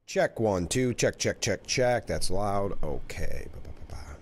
Check 1 2. Check check check check. That's loud. Okay. Ba-ba-ba-ba.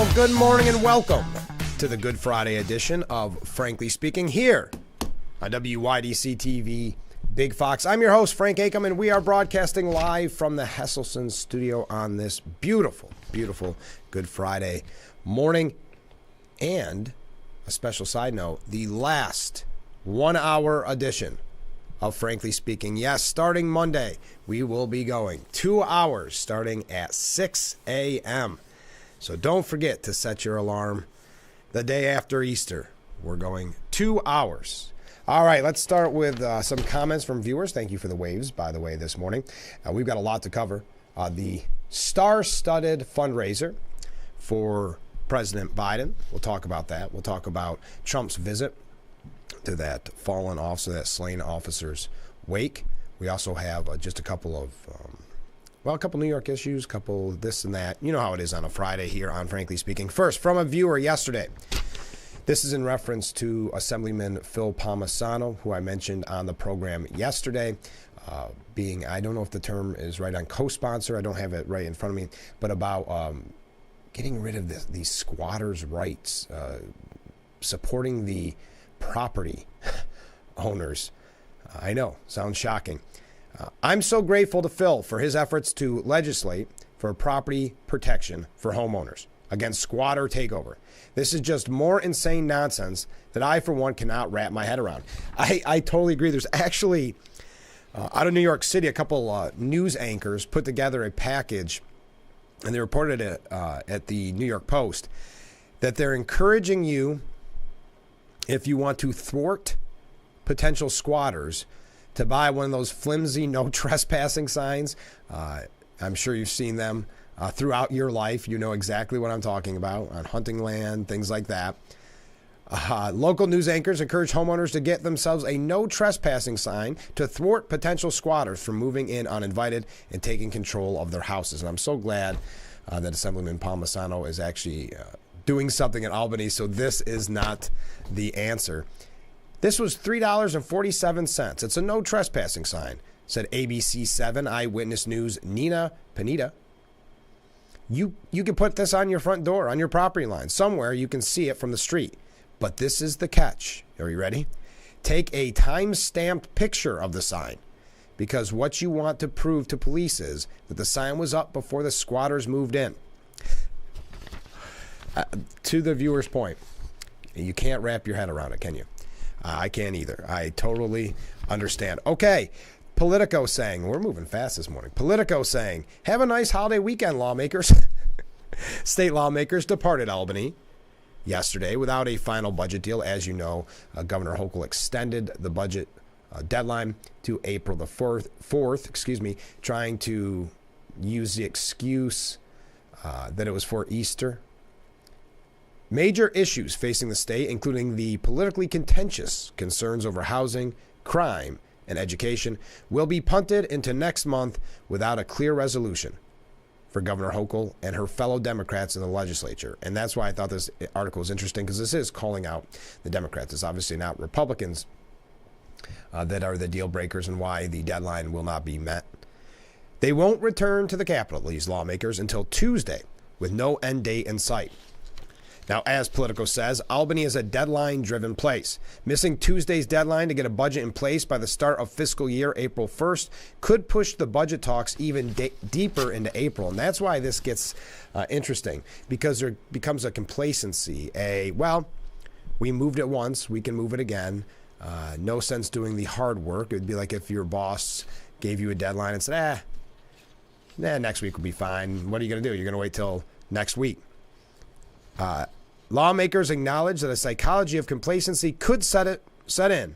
Well, good morning and welcome to the Good Friday edition of Frankly Speaking here on WYDC TV Big Fox. I'm your host, Frank Acom, and we are broadcasting live from the Hesselson studio on this beautiful, beautiful Good Friday morning. And a special side note, the last 1 hour edition of Frankly Speaking. Yes, starting Monday, we will be going 2 hours starting at 6 a.m. So don't forget to set your alarm the day after Easter. We're going 2 hours. All right, let's start with some comments from viewers. Thank you for the waves, by the way, this morning. We've got a lot to cover. The star-studded fundraiser for President Biden. We'll talk about that. We'll talk about Trump's visit to that fallen officer, that slain officer's wake. We also have just a couple of, a couple New York issues, couple this and that. You know how it is on a Friday here on Frankly Speaking. First, from a viewer yesterday. This is in reference to Assemblyman Phil Palmisano, who I mentioned on the program yesterday, being, I don't know if the term is right on co-sponsor, I don't have it right in front of me, but about getting rid of these squatters' rights, supporting the property owners. I know, sounds shocking. I'm so grateful to Phil for his efforts to legislate for property protection for homeowners against squatter takeover. This is just more insane nonsense that I, for one, cannot wrap my head around. I totally agree. There's actually, out of New York City, a couple news anchors put together a package, and they reported it at the New York Post, that they're encouraging you, if you want to thwart potential squatters, to buy one of those flimsy no trespassing signs. I'm sure you've seen them throughout your life. You know exactly what I'm talking about, on hunting land, things like that. Local news anchors encourage homeowners to get themselves a no trespassing sign to thwart potential squatters from moving in uninvited and taking control of their houses. And I'm so glad that Assemblyman Palmisano is actually doing something in Albany, so this is not the answer. This was $3.47. It's a no trespassing sign, said ABC 7 Eyewitness News' Nina Panetta. You can put this on your front door, on your property line. Somewhere you can see it from the street. But this is the catch. Are you ready? Take a time-stamped picture of the sign, because what you want to prove to police is that the sign was up before the squatters moved in. To the viewer's point, you can't wrap your head around it, can you? I can't either. I totally understand. Okay, Politico saying, we're moving fast this morning. Politico saying, have a nice holiday weekend, lawmakers. State lawmakers departed Albany yesterday without a final budget deal. As you know, Governor Hochul extended the budget deadline to April the 4th, trying to use the excuse that it was for Easter. Major issues facing the state, including the politically contentious concerns over housing, crime, and education, will be punted into next month without a clear resolution for Governor Hochul and her fellow Democrats in the legislature. And that's why I thought this article was interesting, because this is calling out the Democrats. It's obviously not Republicans that are the deal breakers and why the deadline will not be met. They won't return to the Capitol, these lawmakers, until Tuesday, with no end date in sight. Now, as Politico says, Albany is a deadline-driven place. Missing Tuesday's deadline to get a budget in place by the start of fiscal year April 1st could push the budget talks even deeper into April. And that's why this gets interesting, because there becomes a complacency. We moved it once, we can move it again. No sense doing the hard work. It would be like if your boss gave you a deadline and said, next week will be fine. What are you going to do? You're going to wait till next week. Lawmakers acknowledge that a psychology of complacency could set in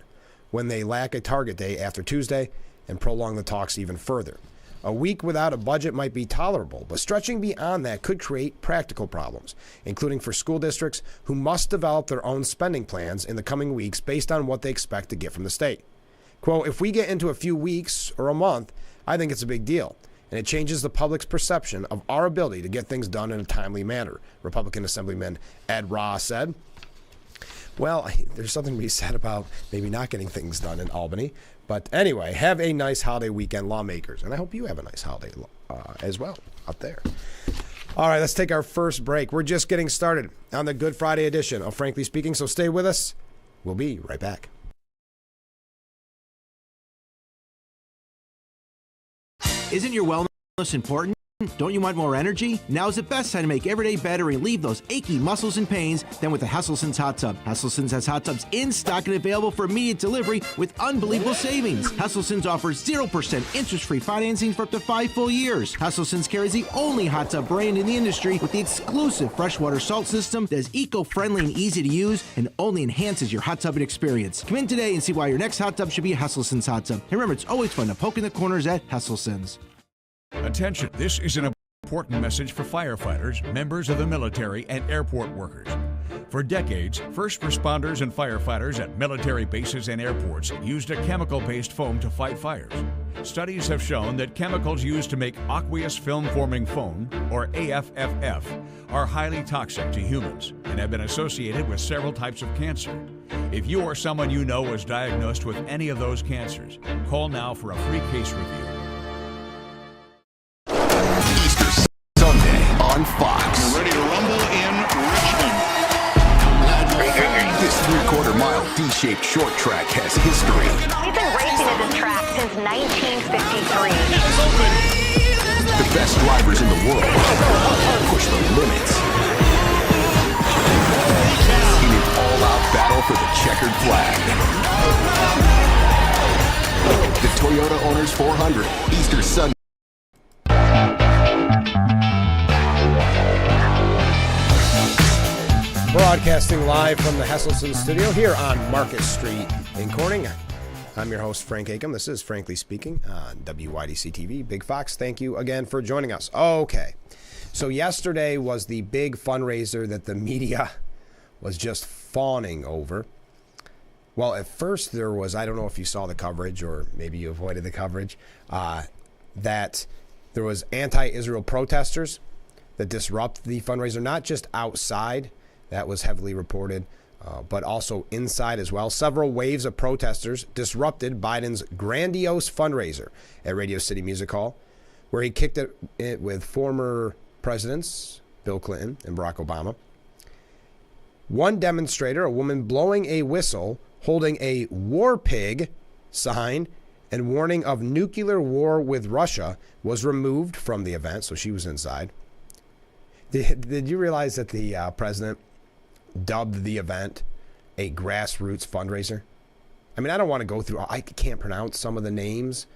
when they lack a target date after Tuesday and prolong the talks even further. A week without a budget might be tolerable, but stretching beyond that could create practical problems, including for school districts who must develop their own spending plans in the coming weeks based on what they expect to get from the state. Quote, if we get into a few weeks or a month, I think it's a big deal. And it changes the public's perception of our ability to get things done in a timely manner, Republican Assemblyman Ed Ross said. Well, there's something to be said about maybe not getting things done in Albany. But anyway, have a nice holiday weekend, lawmakers. And I hope you have a nice holiday as well out there. All right, let's take our first break. We're just getting started on the Good Friday edition of Frankly Speaking, so stay with us. We'll be right back. Isn't your wellness important? Don't you want more energy? Now's the best time to make every day better and relieve those achy muscles and pains than with the Hesselson's Hot Tub. Hesselson's has hot tubs in stock and available for immediate delivery with unbelievable savings. Hesselson's offers 0% interest-free financing for up to 5 full years. Hesselson's carries the only hot tub brand in the industry with the exclusive freshwater salt system that is eco-friendly and easy to use and only enhances your hot tubbing experience. Come in today and see why your next hot tub should be a Hesselson's hot tub. And remember, it's always fun to poke in the corners at Hesselson's. Attention, this is an important message for firefighters, members of the military, and airport workers. For decades, first responders and firefighters at military bases and airports used a chemical-based foam to fight fires. Studies have shown that chemicals used to make aqueous film-forming foam, or AFFF, are highly toxic to humans and have been associated with several types of cancer. If you or someone you know was diagnosed with any of those cancers, call now for a free case review. On Fox. We're ready to rumble in Richmond. This 3/4 mile D-shaped short track has history. We've been racing at this track since 1953. The best drivers in the world push the limits in an all-out battle for the checkered flag. The Toyota Owners 400, Easter Sunday. Broadcasting live from the Hesselson studio here on Market Street in Corning. I'm your host, Frank Acom. This is Frankly Speaking on WYDC TV. Big Fox, thank you again for joining us. Okay, so yesterday was the big fundraiser that the media was just fawning over. Well, at first there was, I don't know if you saw the coverage or maybe you avoided the coverage, that there was anti-Israel protesters that disrupt the fundraiser, not just outside. That was heavily reported, but also inside as well. Several waves of protesters disrupted Biden's grandiose fundraiser at Radio City Music Hall, where he kicked it with former presidents Bill Clinton and Barack Obama. One demonstrator, a woman blowing a whistle, holding a war pig sign and warning of nuclear war with Russia, was removed from the event, so she was inside. Did you realize that the president dubbed the event a grassroots fundraiser? I mean, I don't want to go through, I can't pronounce some of the names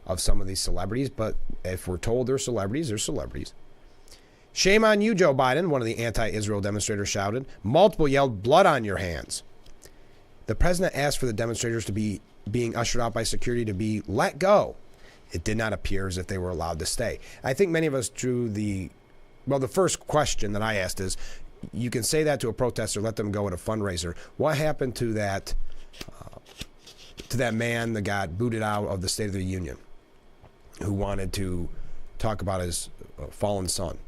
of some of these celebrities, but if we're told they're celebrities, they're celebrities. Shame on you, Joe Biden, one of the anti-Israel demonstrators shouted. Multiple yelled, blood on your hands. The president asked for the demonstrators to be being ushered out by security to be let go. It did not appear as if they were allowed to stay. I think many of us drew the first question that I asked is, you can say that to a protester, let them go at a fundraiser. What happened to that man that got booted out of the State of the Union, who wanted to talk about his fallen son?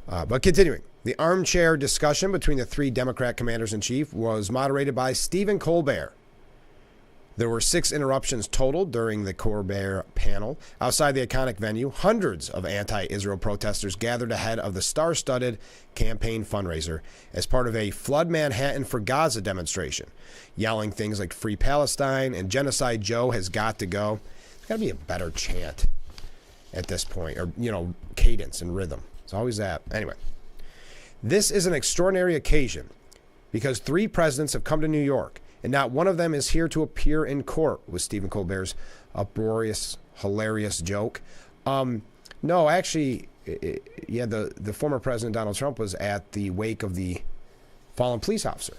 But continuing, the armchair discussion between the three Democrat commanders-in-chief was moderated by Stephen Colbert. There were 6 interruptions total during the Colbert panel. Outside the iconic venue, hundreds of anti-Israel protesters gathered ahead of the star-studded campaign fundraiser as part of a Flood Manhattan for Gaza demonstration, yelling things like Free Palestine and Genocide Joe has got to go. There's got to be a better chant at this point, or, cadence and rhythm. It's always that. Anyway, this is an extraordinary occasion because 3 presidents have come to New York, and not one of them is here to appear in court, was Stephen Colbert's uproarious, hilarious joke. No, actually, the former President Donald Trump was at the wake of the fallen police officer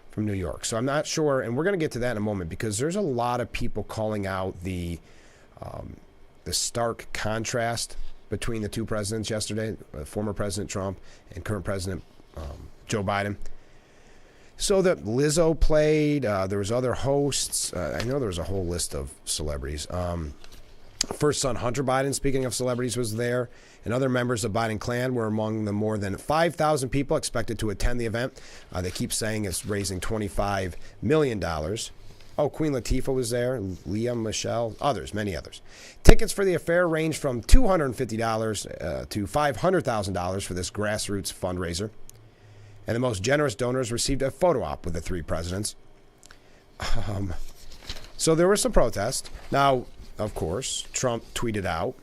from New York. So I'm not sure, and we're going to get to that in a moment, because there's a lot of people calling out the stark contrast between the 2 presidents yesterday, former President Trump and current President Joe Biden. So that Lizzo played, there was other hosts. I know there was a whole list of celebrities. First son Hunter Biden, speaking of celebrities, was there. And other members of Biden clan were among the more than 5,000 people expected to attend the event. They keep saying it's raising $25 million. Oh, Queen Latifah was there, Leah Michelle, others, many others. Tickets for the affair range from $250 to $500,000 for this grassroots fundraiser. And the most generous donors received a photo op with the three presidents. So there was some protest. Now, of course, Trump tweeted out,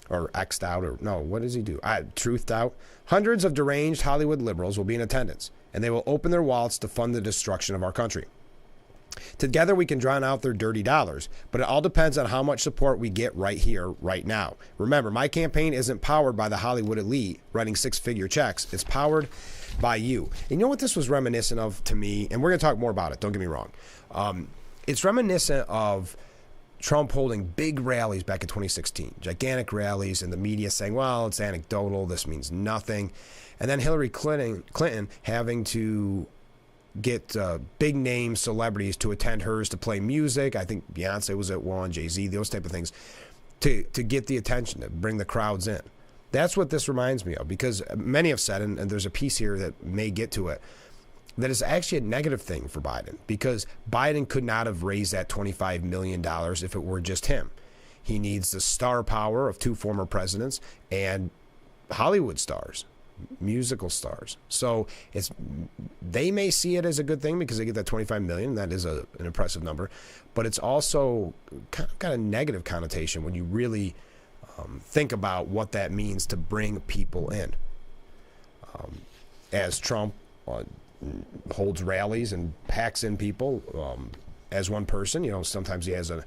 or X'd out, or no, what does he do? Truthed out. Hundreds of deranged Hollywood liberals will be in attendance, and they will open their wallets to fund the destruction of our country. Together we can drown out their dirty dollars, but it all depends on how much support we get right here, right now. Remember, my campaign isn't powered by the Hollywood elite writing six-figure checks. It's powered by you. And you know what this was reminiscent of to me? And we're going to talk more about it, don't get me wrong. It's reminiscent of Trump holding big rallies back in 2016, gigantic rallies, and the media saying, well, it's anecdotal, this means nothing. And then Hillary Clinton having to get big name celebrities to attend hers to play music. I think Beyonce was at one, Jay-Z, those type of things, to get the attention, to bring the crowds in. That's what this reminds me of, because many have said, and there's a piece here that may get to it, that it's actually a negative thing for Biden, because Biden could not have raised that $25 million if it were just him. He needs the star power of two former presidents and Hollywood stars, musical stars. So they may see it as a good thing because they get that $25 million. That is an impressive number, but it's also kind of got a negative connotation when you really think about what that means to bring people in. As Trump holds rallies and packs in people as one person, sometimes he has an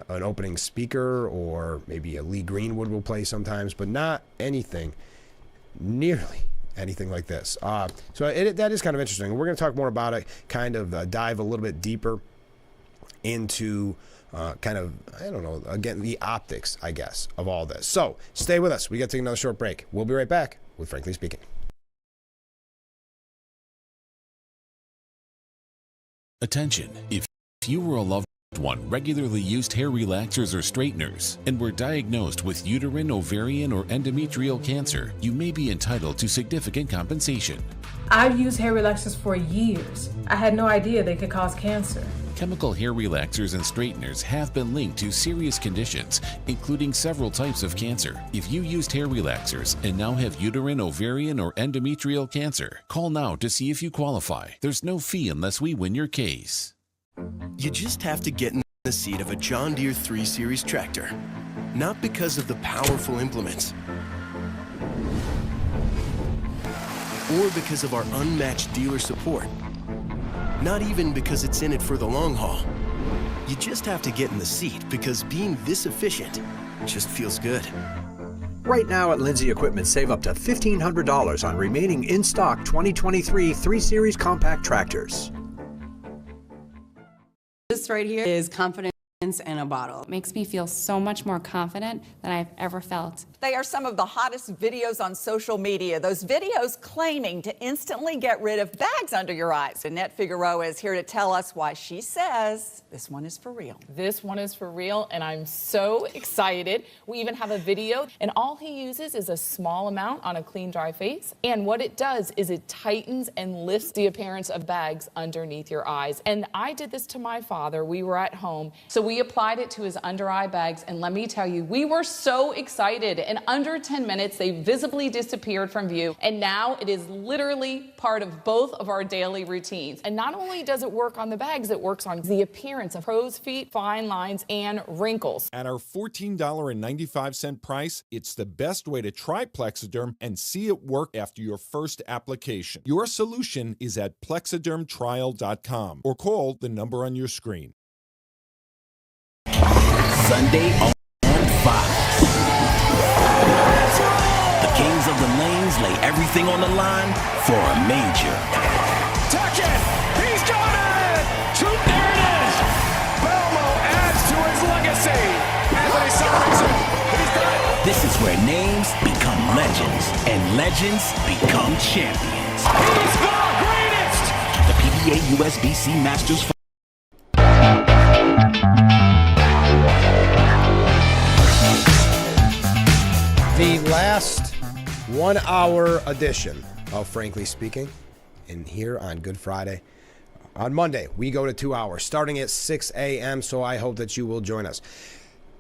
opening speaker, or maybe a Lee Greenwood will play sometimes, but not nearly anything like this. So that is kind of interesting. We're going to talk more about it, kind of dive a little bit deeper into again, the optics, I guess, of all this. So stay with us. We got to take another short break. We'll be right back with Frankly Speaking. Attention, if you were a loved one regularly used hair relaxers or straighteners and were diagnosed with uterine, ovarian, or endometrial cancer, you may be entitled to significant compensation. I've used hair relaxers for years. I had no idea they could cause cancer. Chemical hair relaxers and straighteners have been linked to serious conditions, including several types of cancer. If you used hair relaxers and now have uterine, ovarian, or endometrial cancer, call now to see if you qualify. There's no fee unless we win your case. You just have to get in the seat of a John Deere 3 Series tractor. Not because of the powerful implements, or because of our unmatched dealer support. Not even because it's in it for the long haul. You just have to get in the seat because being this efficient just feels good. Right now at Lindsay Equipment, save up to $1,500 on remaining in-stock 2023 3 Series compact tractors. This right here is confidence in a bottle. It makes me feel so much more confident than I've ever felt. They are some of the hottest videos on social media. Those videos claiming to instantly get rid of bags under your eyes. Annette Figueroa is here to tell us why she says this one is for real. This one is for real, and I'm so excited. We even have a video, and all he uses is a small amount on a clean, dry face. And what it does is it tightens and lifts the appearance of bags underneath your eyes. And I did this to my father. We were at home, so we applied it to his under eye bags, and let me tell you, we were so excited. In under 10 minutes, they visibly disappeared from view, and now it is literally part of both of our daily routines. And not only does it work on the bags, it works on the appearance of crow's feet, fine lines, and wrinkles. At our $14.95 price, it's the best way to try Plexiderm and see it work after your first application. Your solution is at plexidermtrial.com or call the number on your screen. Sunday on Fox. The kings of the lanes lay everything on the line for a major. Touch it! He's got it! There it is! Belmo adds to his legacy. Anthony Sarrazin, he's done it. This is where names become legends and legends become champions. He's the greatest! The PBA USBC Masters. The last 1 hour edition of Frankly Speaking, and here on Good Friday. On Monday, we go to 2 hours, starting at 6 a.m., so I hope that you will join us.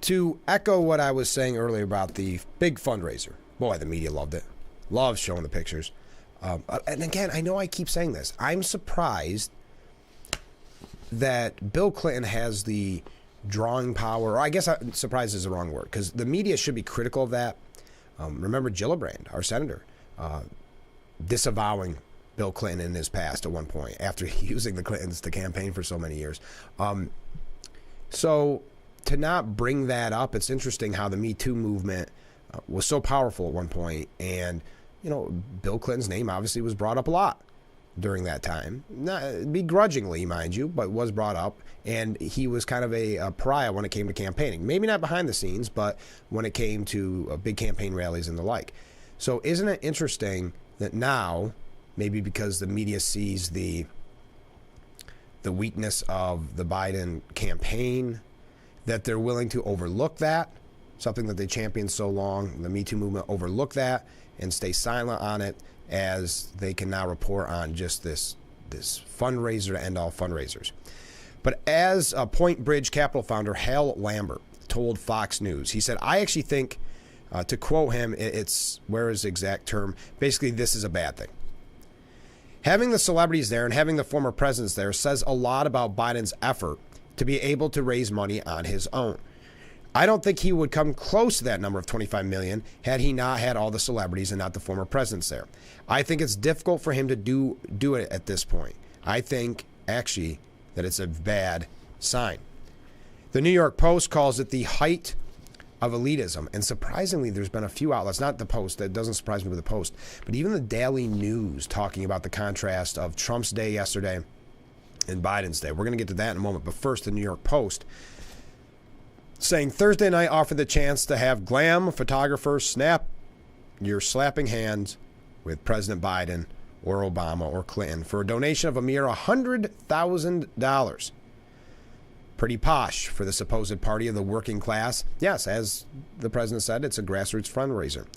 To echo what I was saying earlier about the big fundraiser, boy, the media loved it. Loved showing the pictures. And again, I know I keep saying this. I'm surprised that Bill Clinton has the drawing power, or I guess surprised is the wrong word, because the media should be critical of that. Remember Gillibrand, our senator, disavowing Bill Clinton in his past at one point after using the Clintons to campaign for so many years. So to not bring that up, it's interesting how the Me Too movement was so powerful at one point, and Bill Clinton's name obviously was brought up a lot during that time, not begrudgingly, mind you, but was brought up, and he was kind of a pariah when it came to campaigning. Maybe not behind the scenes, but when it came to big campaign rallies and the like. So isn't it interesting that now, maybe because the media sees the weakness of the Biden campaign, that they're willing to overlook that, something that they championed so long, the Me Too movement, overlook that and stay silent on it, as they can now report on just this fundraiser to end all fundraisers. But as Point Bridge Capital founder Hal Lambert told Fox News, he said, I actually think, to quote him, where is the exact term? Basically, this is a bad thing. Having the celebrities there and having the former presidents there says a lot about Biden's effort to be able to raise money on his own. I don't think he would come close to that number of 25 million had he not had all the celebrities and not the former presidents there. I think it's difficult for him to do it at this point. I think, actually, that it's a bad sign. The New York Post calls it the height of elitism. And surprisingly, there's been a few outlets, not the Post, that doesn't surprise me with the Post, but even the Daily News talking about the contrast of Trump's day yesterday and Biden's day. We're going to get to that in a moment. But first, the New York Post saying Thursday night offered the chance to have glam photographers snap your slapping hands with President Biden or Obama or Clinton for a donation of a mere $100,000. Pretty posh for the supposed party of the working class. Yes, as the president said, it's a grassroots fundraiser.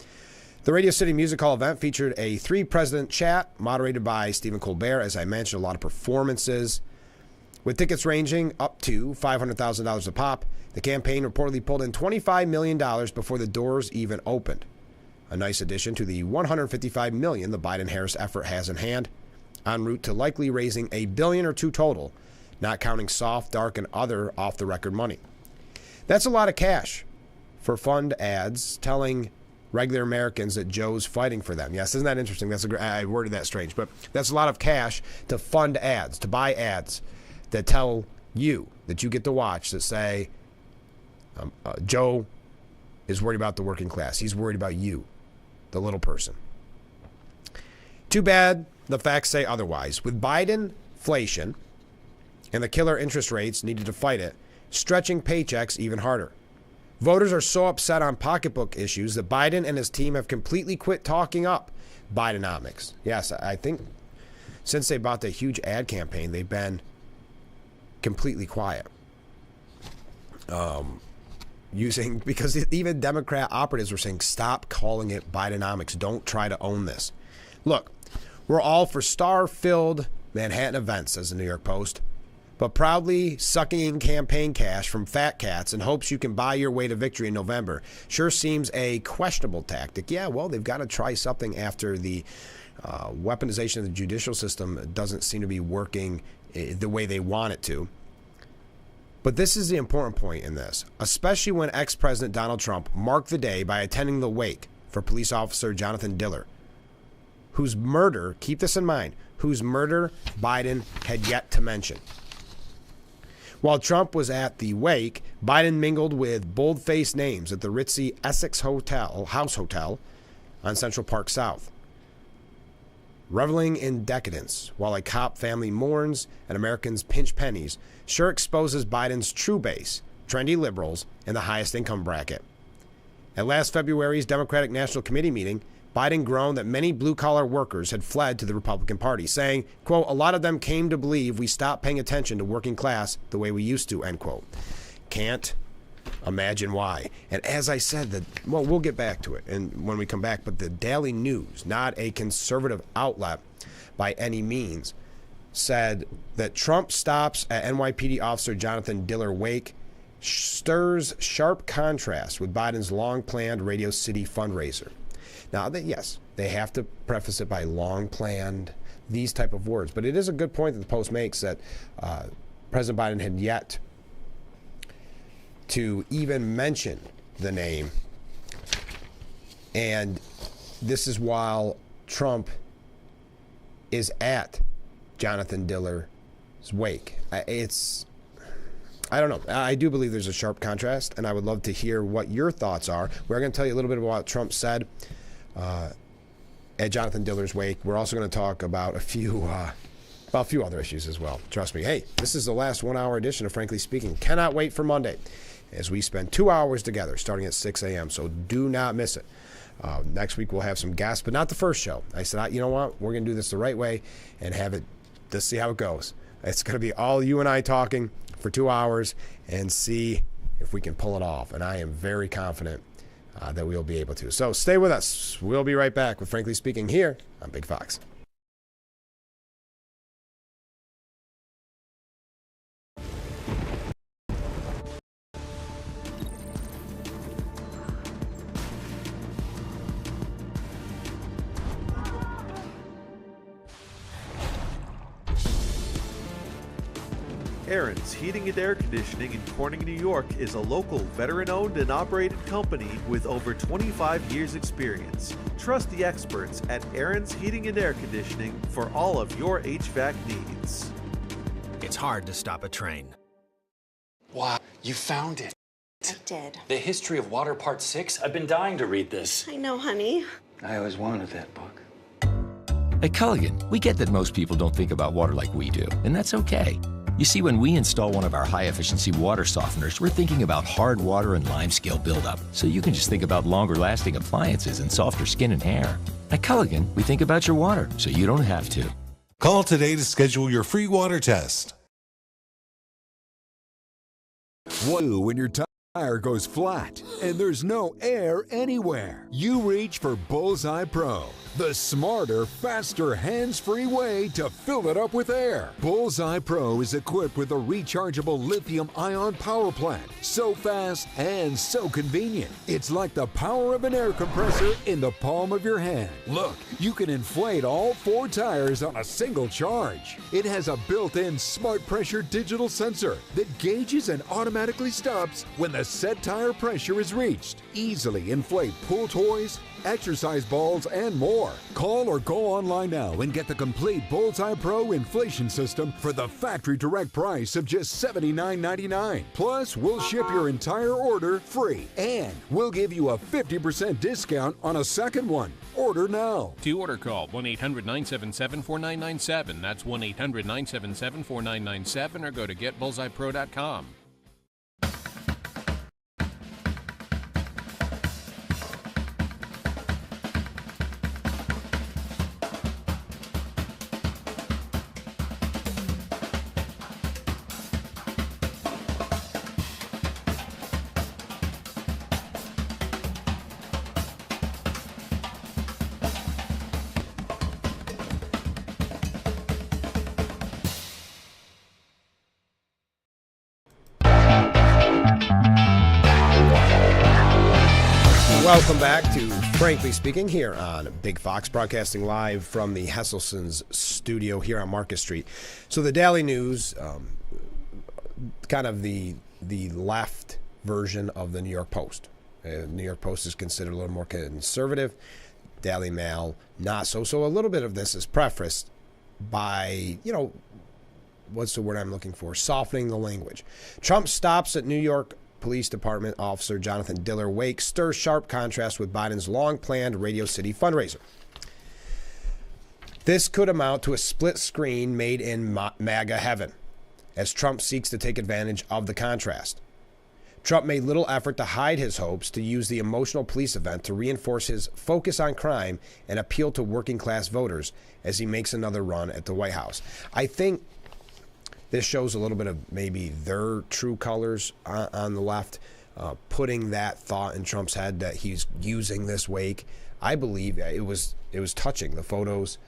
The Radio City Music Hall event featured a three-president chat moderated by Stephen Colbert. As I mentioned, a lot of performances, with tickets ranging up to $500,000 a pop. The campaign reportedly pulled in $25 million before the doors even opened. A nice addition to the $155 million the Biden-Harris effort has in hand, en route to likely raising $1 billion or $2 billion total, not counting soft, dark, and other off-the-record money. That's a lot of cash for fund ads telling regular Americans that Joe's fighting for them. Yes, isn't that interesting? I worded that strange, but that's a lot of cash to fund ads, to buy ads that tell you, that you get to watch, that say, Joe is worried about the working class. He's worried about you, the little person. Too bad the facts say otherwise. With Biden inflation and the killer interest rates needed to fight it, stretching paychecks even harder. Voters are so upset on pocketbook issues that Biden and his team have completely quit talking up Bidenomics. Yes, I think since they bought the huge ad campaign, they've been completely quiet. Because even Democrat operatives were saying, stop calling it Bidenomics. Don't try to own this. Look, we're all for star-filled Manhattan events, says the New York Post, but proudly sucking in campaign cash from fat cats in hopes you can buy your way to victory in November sure seems a questionable tactic. Yeah, well, they've got to try something after the weaponization of the judicial system doesn't seem to be working the way they want it to. But this is the important point in this, especially when ex-President Donald Trump marked the day by attending the wake for police officer Jonathan Diller, whose murder, keep this in mind, whose murder Biden had yet to mention. While Trump was at the wake, Biden mingled with bold-faced names at the ritzy Essex House Hotel on Central Park South, reveling in decadence while a cop family mourns and Americans pinch pennies, sure exposes Biden's true base, trendy liberals, in the highest income bracket. At last February's Democratic National Committee meeting, Biden groaned that many blue-collar workers had fled to the Republican Party, saying, quote, a lot of them came to believe we stopped paying attention to working class the way we used to, end quote. Can't imagine why. And as I said, we'll get back to it and when we come back, but the Daily News, not a conservative outlet by any means, said that Trump stops at NYPD officer Jonathan Diller Wake stirs sharp contrast with Biden's long-planned Radio City fundraiser. Now, they have to preface it by long-planned, these type of words. But it is a good point that the Post makes that President Biden had yet to even mention the name. And this is while Trump is at Jonathan Diller's wake. I don't know. I do believe there's a sharp contrast, and I would love to hear what your thoughts are. We're going to tell you a little bit about what Trump said at Jonathan Diller's wake. We're also going to talk about a few other issues as well. Trust me. Hey, this is the last 1-hour edition of Frankly Speaking. Cannot wait for Monday as we spend 2 hours together starting at 6 a.m., so do not miss it. Next week we'll have some guests, but not the first show. I said, you know what? We're going to do this the right way and have it, just see how it goes. It's going to be all you and I talking for 2 hours and see if we can pull it off. And I am very confident that we'll be able to. So stay with us. We'll be right back with Frankly Speaking here on Big Fox. Aaron's Heating and Air Conditioning in Corning, New York is a local veteran-owned and operated company with over 25 years experience. Trust the experts at Aaron's Heating and Air Conditioning for all of your HVAC needs. It's hard to stop a train. Wow, you found it. I did. The History of Water Part 6? I've been dying to read this. I know, honey. I always wanted that book. At Culligan, we get that most people don't think about water like we do, and that's okay. You see, when we install one of our high-efficiency water softeners, we're thinking about hard water and limescale buildup, so you can just think about longer-lasting appliances and softer skin and hair. At Culligan, we think about your water, so you don't have to. Call today to schedule your free water test. What do when your tire goes flat and there's no air anywhere? You reach for Bullseye Pro, the smarter, faster, hands-free way to fill it up with air. Bullseye Pro is equipped with a rechargeable lithium-ion power plant. So fast and so convenient. It's like the power of an air compressor in the palm of your hand. Look, you can inflate all 4 tires on a single charge. It has a built-in smart pressure digital sensor that gauges and automatically stops when the set tire pressure is reached. Easily inflate pool toys, exercise balls, and more. Call or go online now and get the complete Bullseye Pro inflation system for the factory direct price of just $79.99. Plus, we'll ship your entire order free, and we'll give you a 50% discount on a second one. Order now. To order, call 1-800-977-4997. That's 1-800-977-4997, or go to getbullseyepro.com. Welcome back to Frankly Speaking here on Big Fox, broadcasting live from the Hesselson's studio here on Marcus Street. So the Daily News, kind of the left version of the New York Post. New York Post is considered a little more conservative. Daily Mail, not so. So a little bit of this is prefaced by, what's the word I'm looking for? Softening the language. Trump stops at New York Police Department officer Jonathan Diller Wake stirs sharp contrast with Biden's long-planned Radio City fundraiser. This could amount to a split screen made in MAGA heaven, as Trump seeks to take advantage of the contrast. Trump made little effort to hide his hopes to use the emotional police event to reinforce his focus on crime and appeal to working-class voters as he makes another run at the White House. I think this shows a little bit of maybe their true colors on the left, putting that thought in Trump's head that he's using this wake. I believe it was touching. The photos,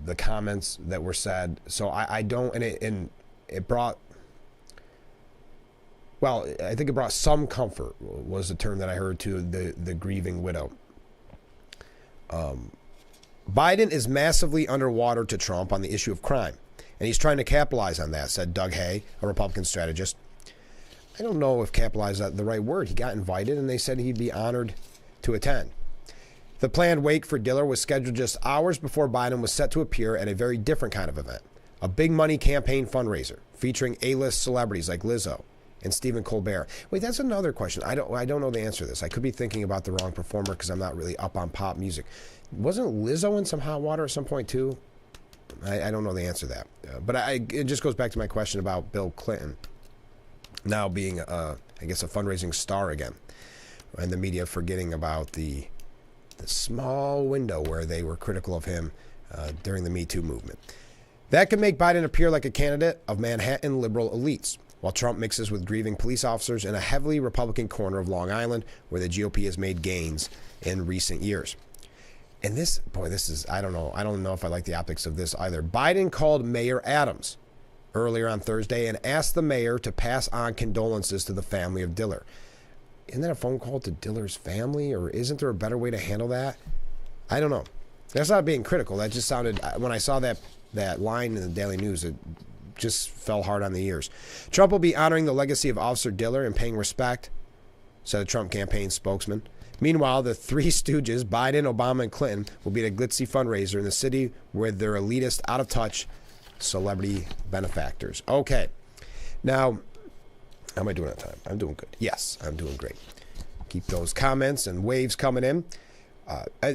the comments that were said. So I don't, and it brought, well, I think it brought some comfort, was the term that I heard, to the grieving widow. Biden is massively underwater to Trump on the issue of crime, and he's trying to capitalize on that, said Doug Hay, a Republican strategist. I don't know if capitalize is the right word. He got invited, and they said he'd be honored to attend. The planned wake for Diller was scheduled just hours before Biden was set to appear at a very different kind of event, a big money campaign fundraiser featuring A-list celebrities like Lizzo and Stephen Colbert. Wait, that's another question. I don't know the answer to this. I could be thinking about the wrong performer because I'm not really up on pop music. Wasn't Lizzo in some hot water at some point too? I don't know the answer to that. But it just goes back to my question about Bill Clinton now being, I guess, a fundraising star again, and the media forgetting about the small window where they were critical of him during the Me Too movement. That could make Biden appear like a candidate of Manhattan liberal elites, while Trump mixes with grieving police officers in a heavily Republican corner of Long Island, where the GOP has made gains in recent years. And this is, I don't know if I like the optics of this either. Biden called Mayor Adams earlier on Thursday and asked the mayor to pass on condolences to the family of Diller. Isn't that a phone call to Diller's family, or isn't there a better way to handle that? I don't know. That's not being critical. That just sounded, when I saw that line in the Daily News, it just fell hard on the ears. Trump will be honoring the legacy of Officer Diller and paying respect, said a Trump campaign spokesman. Meanwhile, the three stooges, Biden, Obama, and Clinton, will be at a glitzy fundraiser in the city with their elitist, out-of-touch celebrity benefactors. Okay. Now, how am I doing on time? I'm doing good. Yes, I'm doing great. Keep those comments and waves coming in.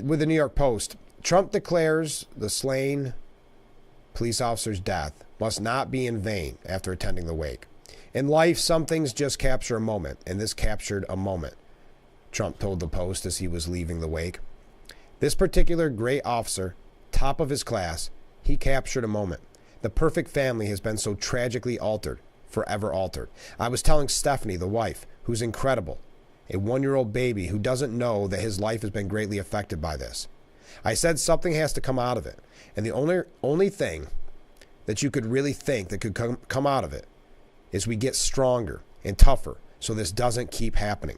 With the New York Post, Trump declares the slain police officer's death must not be in vain after attending the wake. In life, some things just capture a moment, and this captured a moment, Trump told the Post as he was leaving the wake. This particular great officer, top of his class, he captured a moment. The perfect family has been so tragically altered, forever altered. I was telling Stephanie, the wife, who's incredible, a 1-year-old baby who doesn't know that his life has been greatly affected by this. I said something has to come out of it, and the only thing that you could really think that could come out of it is we get stronger and tougher so this doesn't keep happening.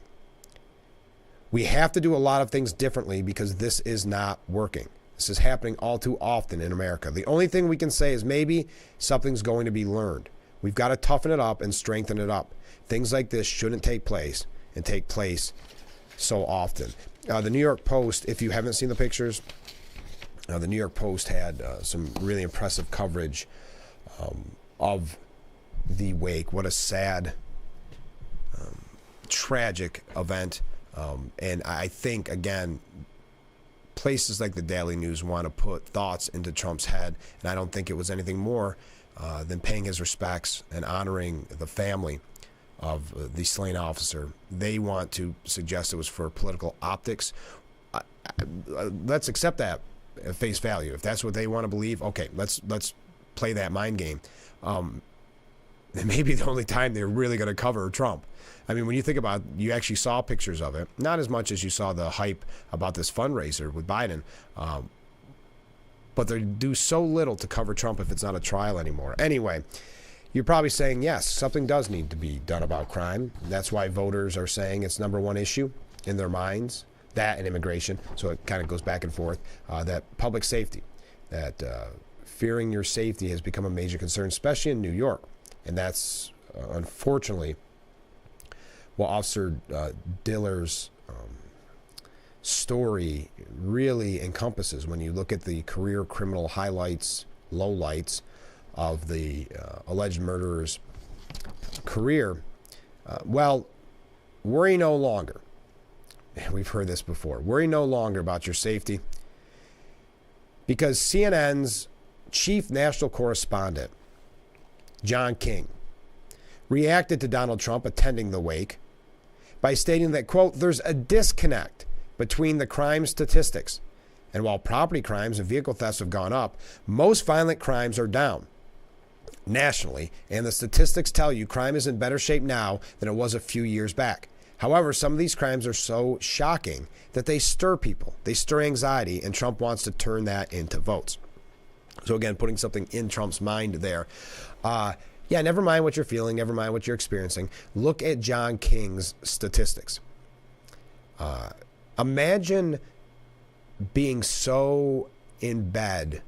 We have to do a lot of things differently because this is not working. This is happening all too often in America. The only thing we can say is maybe something's going to be learned. We've got to toughen it up and strengthen it up. Things like this shouldn't take place and take place so often. The New York Post, if you haven't seen the pictures, the New York Post had some really impressive coverage of the wake. What a sad, tragic event. And I think, again, places like the Daily News want to put thoughts into Trump's head, and I don't think it was anything more than paying his respects and honoring the family of the slain officer. They want to suggest it was for political optics. Let's accept that at face value. If that's what they want to believe, okay, let's play that mind game. It may be the only time they're really going to cover Trump. I mean, when you think about it, you actually saw pictures of it, not as much as you saw the hype about this fundraiser with Biden, but they do so little to cover Trump if it's not a trial anymore. Anyway, you're probably saying, yes, something does need to be done about crime. That's why voters are saying it's number one issue in their minds, that and immigration. So it kind of goes back and forth. That public safety, that fearing your safety has become a major concern, especially in New York. And that's, unfortunately, what Officer Diller's story really encompasses when you look at the career criminal highlights, lowlights of the alleged murderer's career. Well, worry no longer. We've heard this before. Worry no longer about your safety, because CNN's chief national correspondent, John King, reacted to Donald Trump attending the wake by stating that, quote, there's a disconnect between the crime statistics. And while property crimes and vehicle thefts have gone up, most violent crimes are down nationally. And the statistics tell you crime is in better shape now than it was a few years back. However, some of these crimes are so shocking that they stir people. They stir anxiety, and Trump wants to turn that into votes. So again, putting something in Trump's mind there. Yeah, never mind what you're feeling, never mind what you're experiencing. Look at John King's statistics. Imagine being so in bed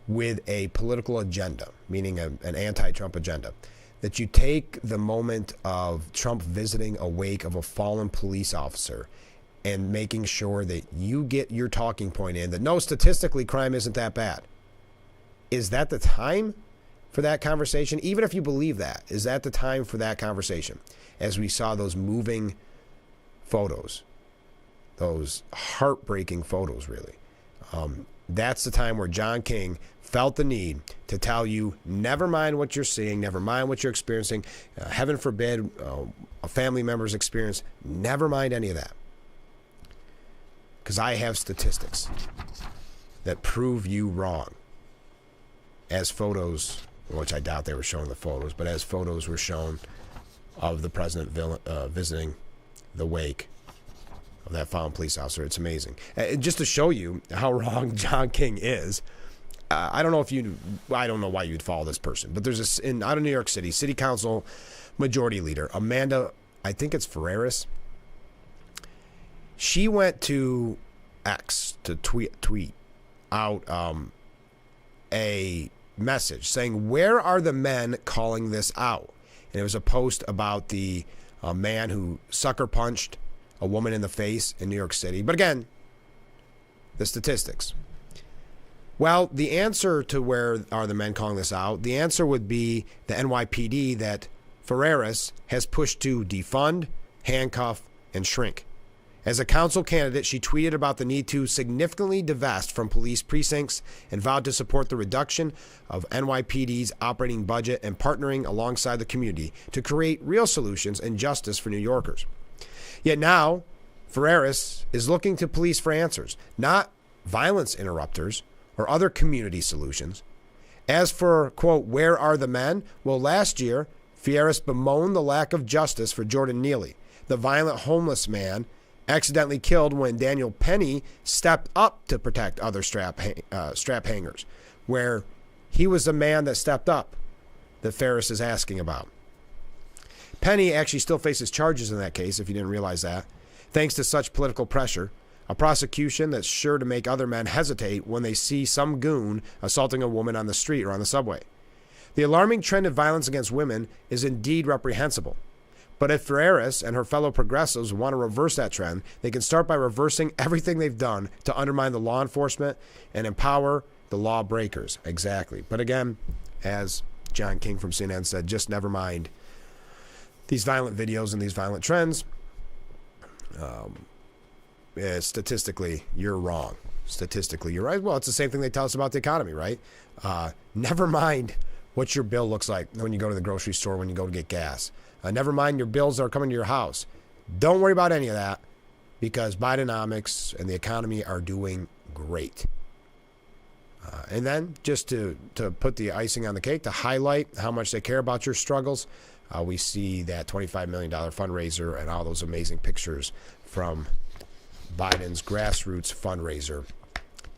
with a political agenda, meaning an anti-Trump agenda, that you take the moment of Trump visiting a wake of a fallen police officer and making sure that you get your talking point in that, no, statistically, crime isn't that bad. Is that the time for that conversation? Even if you believe that, is that the time for that conversation? As we saw those moving photos, those heartbreaking photos, really. That's the time where John King felt the need to tell you, never mind what you're seeing, never mind what you're experiencing, heaven forbid a family member's experience, never mind any of that. Because I have statistics that prove you wrong. As photos, which I doubt they were showing the photos, but as photos were shown of the president visiting the wake of that fallen police officer, it's amazing. Just to show you how wrong John King is, I don't know why you'd follow this person, but there's out of New York City, City Council Majority Leader Amanda, I think it's Ferreras. She went to X to tweet out a message saying, "Where are the men calling this out?" And it was a post about the man who sucker punched a woman in the face in New York City. But again, the statistics. Well, the answer to where are the men calling this out, the answer would be the NYPD that Ferreras has pushed to defund, handcuff, and shrink. As a council candidate, she tweeted about the need to significantly divest from police precincts and vowed to support the reduction of NYPD's operating budget and partnering alongside the community to create real solutions and justice for New Yorkers. Yet now, Ferreras is looking to police for answers, not violence interrupters or other community solutions. As for, quote, where are the men? Well, last year, Ferreras bemoaned the lack of justice for Jordan Neely, the violent homeless man accidentally killed when Daniel Penny stepped up to protect other strap hangers, where he was the man that stepped up that Ferris is asking about. Penny actually still faces charges in that case, if you didn't realize that, thanks to such political pressure, a prosecution that's sure to make other men hesitate when they see some goon assaulting a woman on the street or on the subway. The alarming trend of violence against women is indeed reprehensible. But if Ferreras and her fellow progressives want to reverse that trend, they can start by reversing everything they've done to undermine the law enforcement and empower the lawbreakers. Exactly. But again, as John King from CNN said, just never mind these violent videos and these violent trends. Statistically, you're wrong. Statistically, you're right. Well, it's the same thing they tell us about the economy, right? Never mind what your bill looks like when you go to the grocery store, when you go to get gas. Never mind your bills that are coming to your house. Don't worry about any of that because Bidenomics and the economy are doing great. And then just to put the icing on the cake, to highlight how much they care about your struggles, we see that $25 million fundraiser and all those amazing pictures from Biden's grassroots fundraiser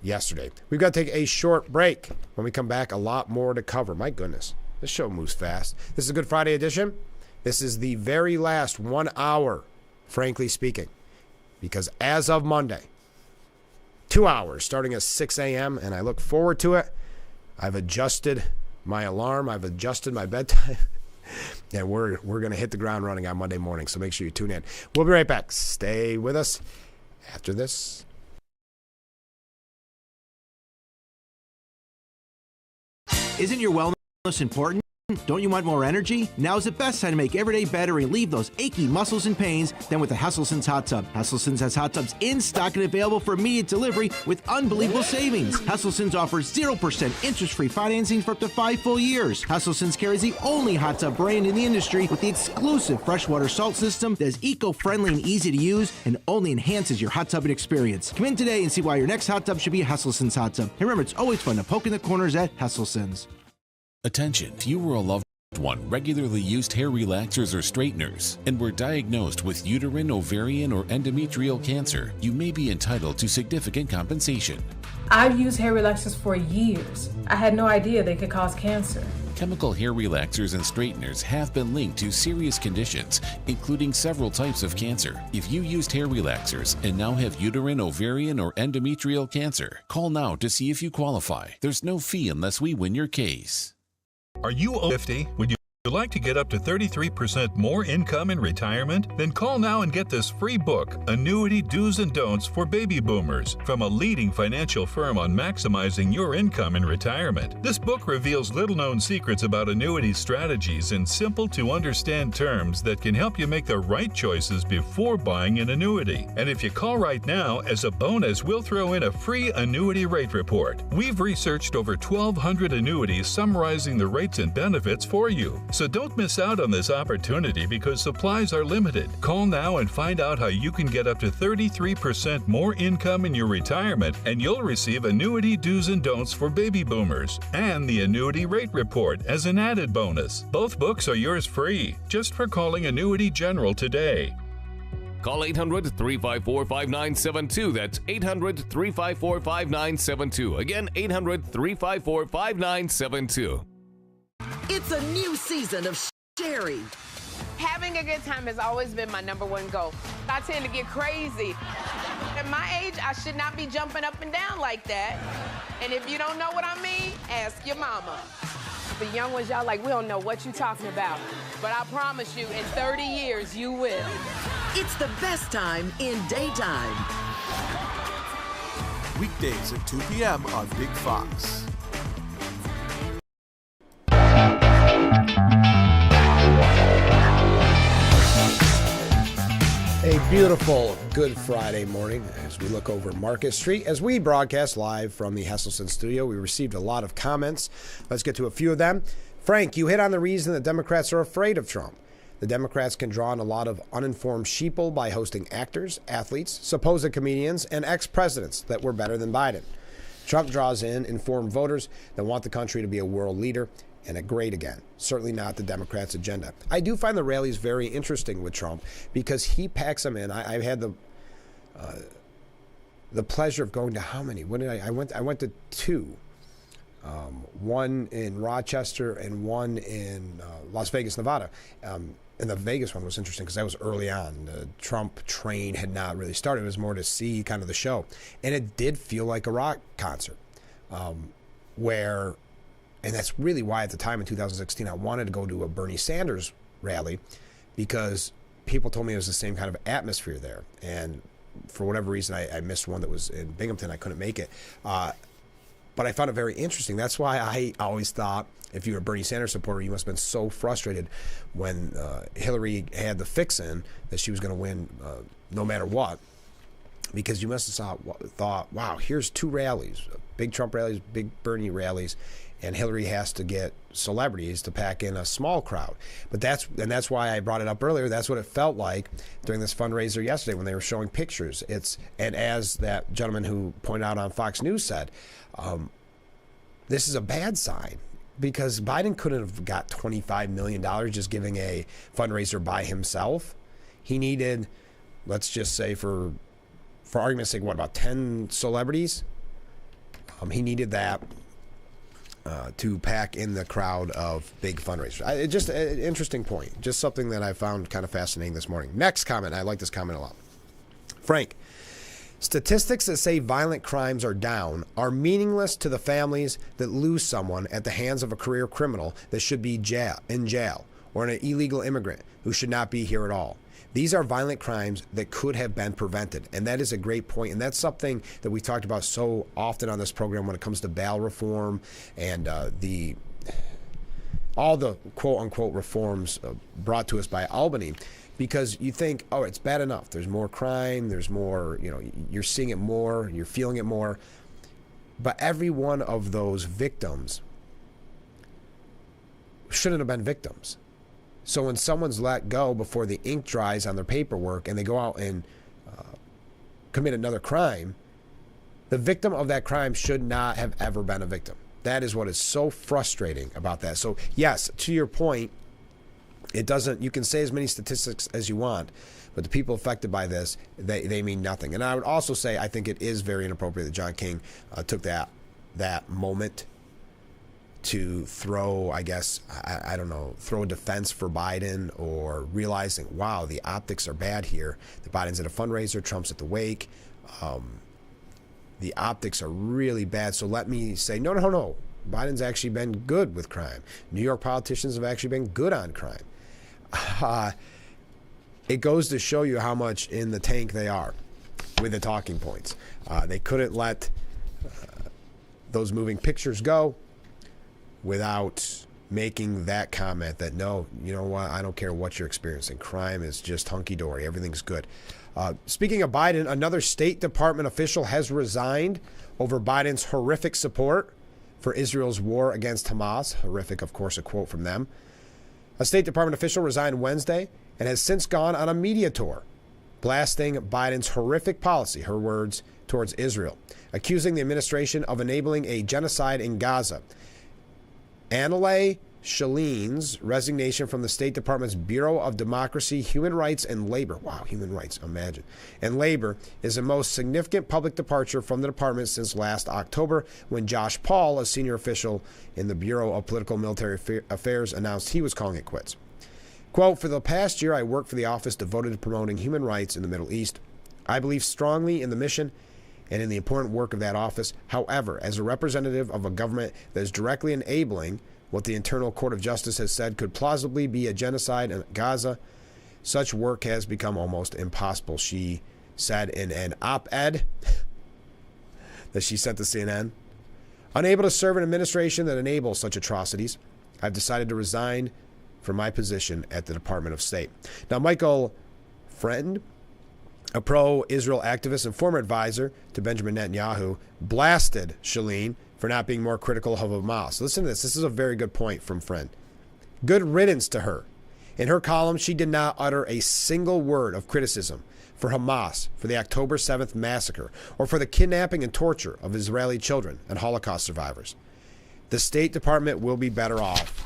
yesterday. We've got to take a short break. When we come back, a lot more to cover. My goodness, this show moves fast. This is a Good Friday edition. This is the very last 1 hour, frankly speaking, because as of Monday, 2 hours starting at 6 a.m., and I look forward to it. I've adjusted my alarm. I've adjusted my bedtime. And we're going to hit the ground running on Monday morning, so make sure you tune in. We'll be right back. Stay with us after this. Isn't your wellness important? Don't you want more energy? Now's the best time to make every day better and relieve those achy muscles and pains than with the Hesselsen's Hot Tub. Hesselsen's has hot tubs in stock and available for immediate delivery with unbelievable savings. Hesselsen's offers 0% interest-free financing for up to 5 full years. Hesselsen's carries the only hot tub brand in the industry with the exclusive freshwater salt system that is eco-friendly and easy to use and only enhances your hot tubbing experience. Come in today and see why your next hot tub should be a Hesselsen's hot tub. And remember, it's always fun to poke in the corners at Hesselsen's. Attention, if you or a loved one regularly used hair relaxers or straighteners and were diagnosed with uterine, ovarian, or endometrial cancer, you may be entitled to significant compensation. I've used hair relaxers for years. I had no idea they could cause cancer. Chemical hair relaxers and straighteners have been linked to serious conditions, including several types of cancer. If you used hair relaxers and now have uterine, ovarian, or endometrial cancer, call now to see if you qualify. There's no fee unless we win your case. Are you over 50? Would you like to get up to 33% more income in retirement? Then call now and get this free book, Annuity Do's and Don'ts for Baby Boomers, from a leading financial firm on maximizing your income in retirement. This book reveals little-known secrets about annuity strategies in simple-to-understand terms that can help you make the right choices before buying an annuity. And if you call right now, as a bonus, we'll throw in a free annuity rate report. We've researched over 1,200 annuities summarizing the rates and benefits for you. So don't miss out on this opportunity because supplies are limited. Call now and find out how you can get up to 33% more income in your retirement, and you'll receive Annuity Do's and Don'ts for Baby Boomers and the Annuity Rate Report as an added bonus. Both books are yours free, just for calling Annuity General today. Call 800-354-5972. That's 800-354-5972. Again, 800-354-5972. It's a new season of sharing. Having a good time has always been my #1 goal. I tend to get crazy. At my age, I should not be jumping up and down like that. And if you don't know what I mean, ask your mama. The young ones, y'all like, we don't know what you're talking about. But I promise you, in 30 years, you will. It's the best time in daytime. Weekdays at 2 p.m. on Big Fox. A beautiful Good Friday morning as we look over Market Street. As we broadcast live from the Hesselson studio, we received a lot of comments. Let's get to a few of them. Frank, you hit on the reason that Democrats are afraid of Trump. The Democrats can draw on a lot of uninformed sheeple by hosting actors, athletes, supposed comedians, and ex-presidents that were better than Biden. Trump draws in informed voters that want the country to be a world leader and a great again. Certainly not the Democrats' agenda. I do find the rallies very interesting with Trump because he packs them in. I've had the pleasure of going to how many? When did I went to two. One in Rochester and one in Las Vegas, Nevada. And the Vegas one was interesting because that was early on. The Trump train had not really started. It was more to see kind of the show. And it did feel like a rock concert and that's really why at the time in 2016 I wanted to go to a Bernie Sanders rally because people told me it was the same kind of atmosphere there. And for whatever reason, I missed one that was in Binghamton. I couldn't make it. But I found it very interesting. That's why I always thought if you were a Bernie Sanders supporter, you must have been so frustrated when Hillary had the fix-in that she was going to win no matter what. Because you must have thought, wow, here's two rallies, big Trump rallies, big Bernie rallies, and Hillary has to get celebrities to pack in a small crowd. But that's why I brought it up earlier. That's what it felt like during this fundraiser yesterday when they were showing pictures. And as that gentleman who pointed out on Fox News said, this is a bad sign because Biden couldn't have got $25 million just giving a fundraiser by himself. He needed, let's just say for argument's sake, what, about 10 celebrities? He needed that to pack in the crowd of big fundraisers. Just an interesting point. Just something that I found kind of fascinating this morning. Next comment. I like this comment a lot. Frank, statistics that say violent crimes are down are meaningless to the families that lose someone at the hands of a career criminal that should be in jail or an illegal immigrant who should not be here at all. These are violent crimes that could have been prevented. And that is a great point. And that's something that we talked about so often on this program when it comes to bail reform and all the quote unquote reforms brought to us by Albany. Because you think, oh, it's bad enough. There's more crime. There's more, you're seeing it more. You're feeling it more. But every one of those victims shouldn't have been victims. So when someone's let go before the ink dries on their paperwork and they go out and commit another crime, the victim of that crime should not have ever been a victim. That is what is so frustrating about that. So, yes, to your point, it doesn't, you can say as many statistics as you want, but the people affected by this, they mean nothing. And I would also say I think it is very inappropriate that John King took that moment to throw, I guess, I don't know, throw a defense for Biden, or realizing, wow, the optics are bad here. The Biden's at a fundraiser, Trump's at the wake. The optics are really bad. So let me say, no. Biden's actually been good with crime. New York politicians have actually been good on crime. It goes to show you how much in the tank they are with the talking points. They couldn't let those moving pictures go without making that comment that, no, you know what, I don't care what you're experiencing. Crime is just hunky-dory. Everything's good. Speaking of Biden, another State Department official has resigned over Biden's horrific support for Israel's war against Hamas. Horrific, of course, a quote from them. A State Department official resigned Wednesday and has since gone on a media tour, blasting Biden's horrific policy, her words, towards Israel, accusing the administration of enabling a genocide in Gaza. Annalee Shalene's resignation from the State Department's Bureau of Democracy, Human Rights, and Labor. Wow, human rights, imagine. And labor is the most significant public departure from the department since last October, when Josh Paul, a senior official in the Bureau of Political and Military Affairs, announced he was calling it quits. Quote, for the past year, I worked for the office devoted to promoting human rights in the Middle East. I believe strongly in the mission and in the important work of that office. However, as a representative of a government that is directly enabling what the Internal Court of Justice has said could plausibly be a genocide in Gaza, such work has become almost impossible, she said in an op-ed that she sent to CNN. Unable to serve an administration that enables such atrocities, I've decided to resign from my position at the Department of State. Now, Michael Friend, a pro-Israel activist and former advisor to Benjamin Netanyahu, blasted Shalene for not being more critical of Hamas. Listen to this. This is a very good point from Friend. Good riddance to her. In her column, she did not utter a single word of criticism for Hamas, for the October 7th massacre, or for the kidnapping and torture of Israeli children and Holocaust survivors. The State Department will be better off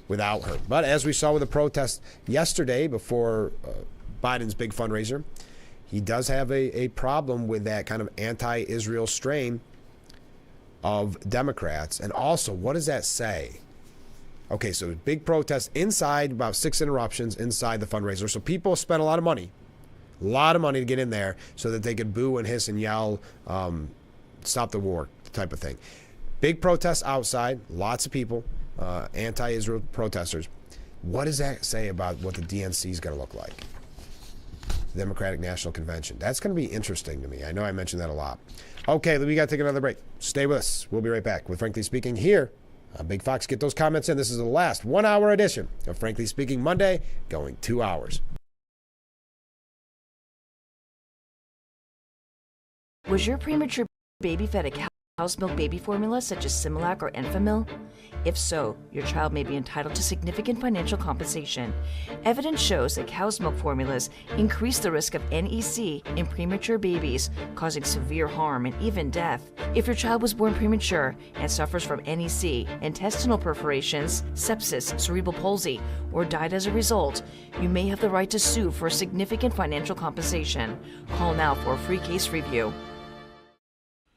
without her. But as we saw with the protest yesterday before Biden's big fundraiser, he does have a problem with that kind of anti-Israel strain of Democrats. And also, what does that say? Okay, so big protest inside, about 6 interruptions inside the fundraiser. So people spent a lot of money to get in there so that they could boo and hiss and yell, stop the war type of thing. Big protests outside, lots of people, anti-Israel protesters. What does that say about what the DNC is going to look like? The Democratic National Convention. That's going to be interesting to me. I know I mentioned that a lot. Okay, we got to take another break. Stay with us. We'll be right back with Frankly Speaking here on Big Fox. Get those comments in. This is the last 1-hour edition of Frankly Speaking Monday, going 2 hours. Was your premature baby fed a cow's milk baby formula such as Similac or Enfamil? If so, your child may be entitled to significant financial compensation. Evidence shows that cow's milk formulas increase the risk of NEC in premature babies, causing severe harm and even death. If your child was born premature and suffers from NEC, intestinal perforations, sepsis, cerebral palsy, or died as a result, you may have the right to sue for significant financial compensation. Call now for a free case review.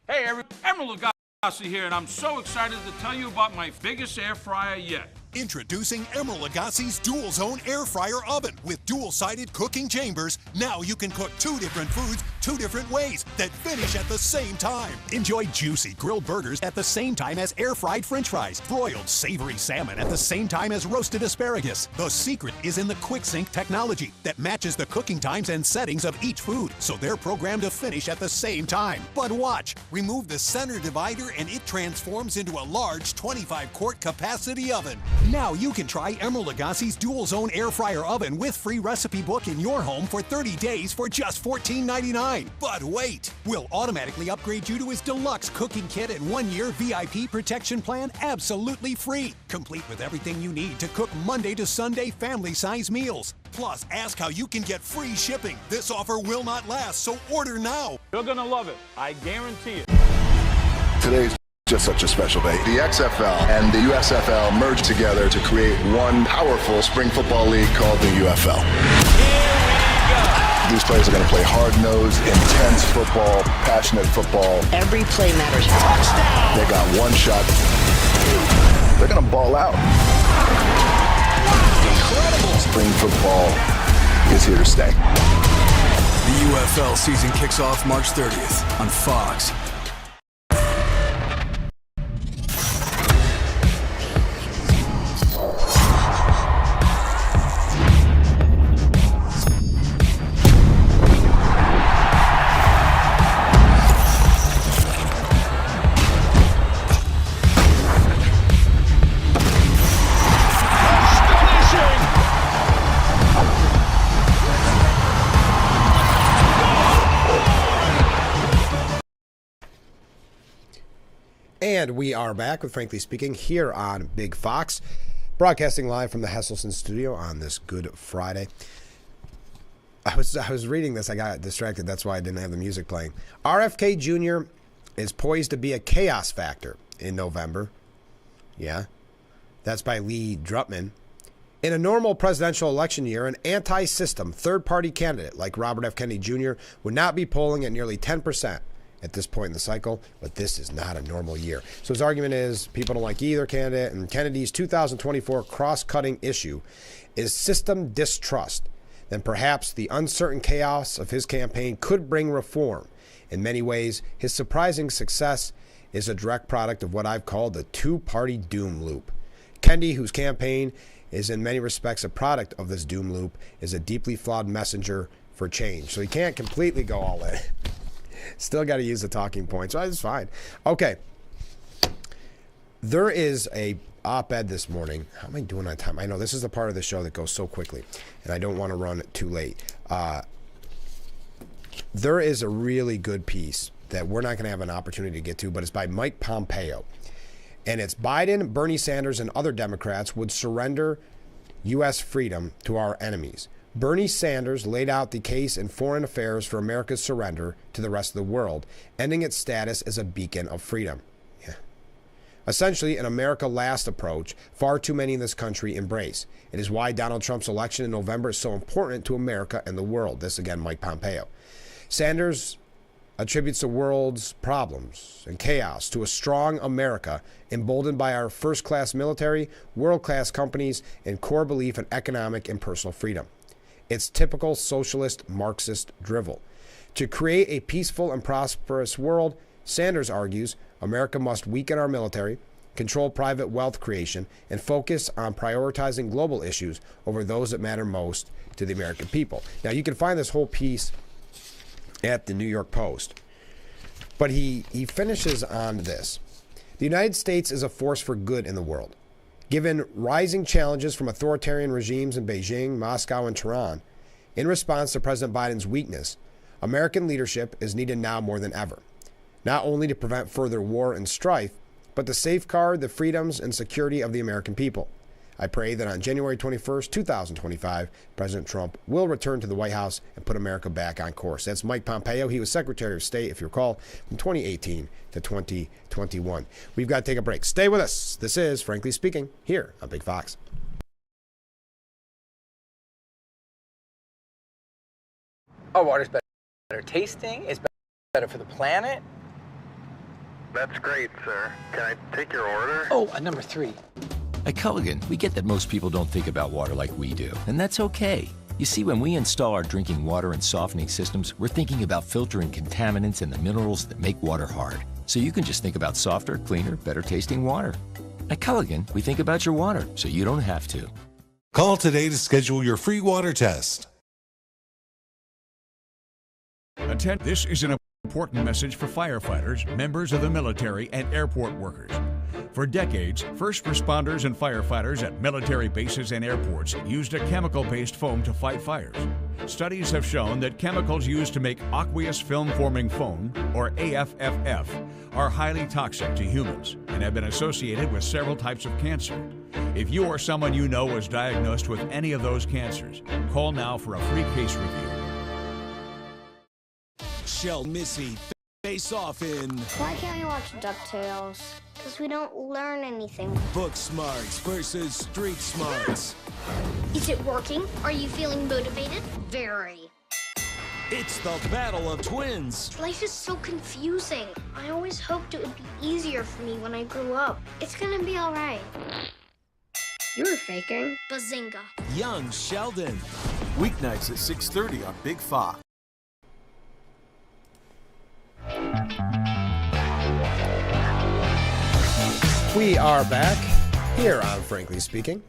Hey, Emerald Lagasse here, and I'm so excited to tell you about my biggest air fryer yet. Introducing Emerald Lagasse's Dual Zone Air Fryer Oven. With dual-sided cooking chambers, now you can cook 2 different foods 2 different ways that finish at the same time. Enjoy juicy grilled burgers at the same time as air-fried french fries. Broiled savory salmon at the same time as roasted asparagus. The secret is in the QuickSync technology that matches the cooking times and settings of each food, so they're programmed to finish at the same time. But watch, remove the center divider and it transforms into a large 25-quart capacity oven. Now you can try Emerald Lagasse's Dual Zone Air Fryer Oven with free recipe book in your home for 30 days for just $14.99. But wait, we'll automatically upgrade you to his deluxe cooking kit and 1-year VIP protection plan absolutely free, complete with everything you need to cook Monday to Sunday family-size meals. Plus, ask how you can get free shipping. This offer will not last, so order now. You're gonna love it, I guarantee it. Today's just such a special day. The XFL and the USFL merged together to create one powerful spring football league called the UFL. These players are going to play hard-nosed, intense football, passionate football. Every play matters. Touchdown! They got one shot. They're going to ball out. Incredible! Spring football is here to stay. The UFL season kicks off March 30th on Fox. And we are back with Frankly Speaking here on Big Fox, broadcasting live from the Hesselson studio on this Good Friday. I was reading this. I got distracted. That's why I didn't have the music playing. RFK Jr. is poised to be a chaos factor in November. Yeah. That's by Lee Drutman. In a normal presidential election year, an anti-system third-party candidate like Robert F. Kennedy Jr. would not be polling at nearly 10% at this point in the cycle, but this is not a normal year. So his argument is people don't like either candidate, and Kennedy's 2024 cross-cutting issue is system distrust. Then perhaps the uncertain chaos of his campaign could bring reform. In many ways, his surprising success is a direct product of what I've called the two-party doom loop. Kennedy, whose campaign is in many respects a product of this doom loop, is a deeply flawed messenger for change. So he can't completely go all in. Still got to use the talking points. So it's fine. Okay. There is a op-ed this morning. How am I doing on time? I know this is the part of the show that goes so quickly, and I don't want to run too late. There is a really good piece that we're not going to have an opportunity to get to, but it's by Mike Pompeo. And it's Biden, Bernie Sanders, and other Democrats would surrender U.S. freedom to our enemies. Bernie Sanders laid out the case in Foreign Affairs for America's surrender to the rest of the world, ending its status as a beacon of freedom. Yeah. Essentially, an America Last approach far too many in this country embrace. It is why Donald Trump's election in November is so important to America and the world. This again, Mike Pompeo. Sanders attributes the world's problems and chaos to a strong America emboldened by our first-class military, world-class companies, and core belief in economic and personal freedom. It's typical socialist Marxist drivel. To create a peaceful and prosperous world, Sanders argues, America must weaken our military, control private wealth creation, and focus on prioritizing global issues over those that matter most to the American people. Now, you can find this whole piece at the New York Post. But he finishes on this. The United States is a force for good in the world. Given rising challenges from authoritarian regimes in Beijing, Moscow, and Tehran, in response to President Biden's weakness, American leadership is needed now more than ever, not only to prevent further war and strife, but to safeguard the freedoms and security of the American people. I pray that on January 21st, 2025, President Trump will return to the White House and put America back on course. That's Mike Pompeo. He was Secretary of State, if you recall, from 2018 to 2021. We've got to take a break. Stay with us. This is Frankly Speaking here on Big Fox. Our water's better tasting. It's better for the planet. That's great, sir. Can I take your order? Oh, number 3. At Culligan, we get that most people don't think about water like we do, and that's okay. You see, when we install our drinking water and softening systems, we're thinking about filtering contaminants and the minerals that make water hard. So you can just think about softer, cleaner, better tasting water. At Culligan, we think about your water, so you don't have to. Call today to schedule your free water test. This is an important message for firefighters, members of the military, and airport workers. For decades, first responders and firefighters at military bases and airports used a chemical-based foam to fight fires. Studies have shown that chemicals used to make aqueous film-forming foam, or AFFF, are highly toxic to humans and have been associated with several types of cancer. If you or someone you know was diagnosed with any of those cancers, call now for a free case review. Shell Missy Face off in Why can't we watch DuckTales? Because we don't learn anything. Book Smarts versus Street Smarts. Is it working? Are you feeling motivated? Very. It's the battle of twins. Life is so confusing. I always hoped it would be easier for me when I grew up. It's gonna be all right. You're faking. Bazinga. Young Sheldon. Weeknights at 6:30 on Big Fox. We are back here on Frankly Speaking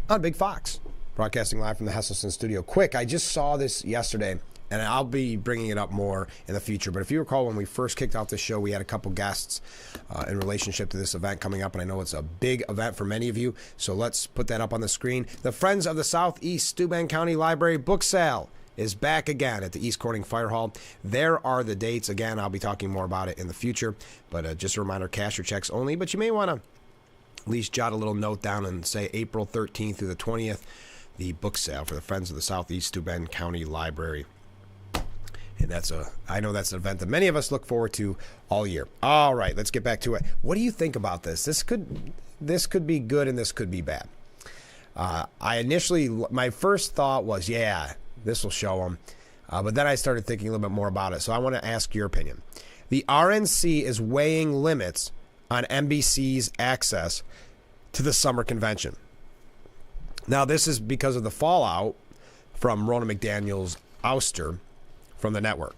on Big Fox, broadcasting live from the Hesselson studio. Quick, I just saw this yesterday, and I'll be bringing it up more in the future. But if you recall, when we first kicked off the show, we had a couple guests in relationship to this event coming up, and I know it's a big event for many of you, so let's put that up on the screen. The Friends of the Southeast Steuben County Library book sale is back again at the East Corning Fire Hall. There are the dates. Again, I'll be talking more about it in the future, but just a reminder, cash or checks only. But you may want to at least jot a little note down and say April 13th through the 20th, the book sale for the Friends of the Southeast Steuben County Library. And I know that's an event that many of us look forward to all year. All right, let's get back to it. What do you think about this? This could be good and this could be bad. My first thought was, yeah, this will show them. But then I started thinking a little bit more about it. So I want to ask your opinion. The RNC is weighing limits on NBC's access to the summer convention. Now, this is because of the fallout from Ronna McDaniel's ouster from the network.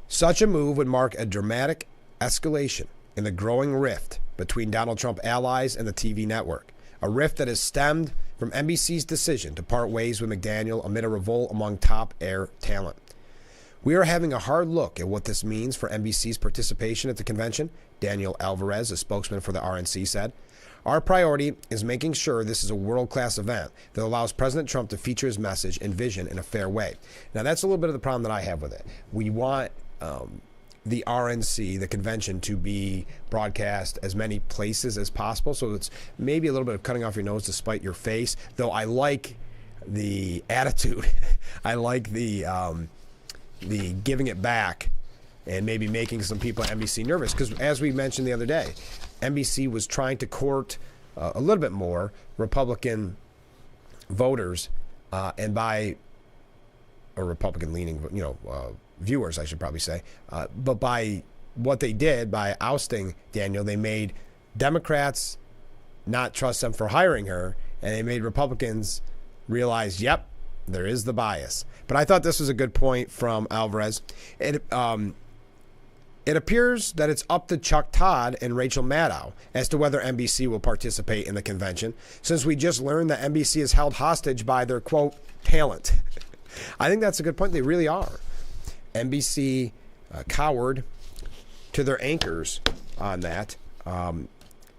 Such a move would mark a dramatic escalation in the growing rift between Donald Trump allies and the TV network. A rift that has stemmed from NBC's decision to part ways with McDaniel amid a revolt among top air talent. We are having a hard look at what this means for NBC's participation at the convention, Daniel Alvarez, a spokesman for the RNC, said. Our priority is making sure this is a world-class event that allows President Trump to feature his message and vision in a fair way. Now, that's a little bit of the problem that I have with it. We want the RNC, the convention, to be broadcast as many places as possible. So it's maybe a little bit of cutting off your nose to spite your face, though I like the attitude. I like the giving it back and maybe making some people at NBC nervous. Because as we mentioned the other day, NBC was trying to court a little bit more Republican voters and by a Republican-leaning, viewers, I should probably say. But by what they did, by ousting Daniel, they made Democrats not trust them for hiring her, and they made Republicans realize, yep, there is the bias. But I thought this was a good point from Alvarez. It appears that it's up to Chuck Todd and Rachel Maddow as to whether NBC will participate in the convention, since we just learned that NBC is held hostage by their, quote, talent. I think that's a good point. They really are. NBC cowered to their anchors on that. And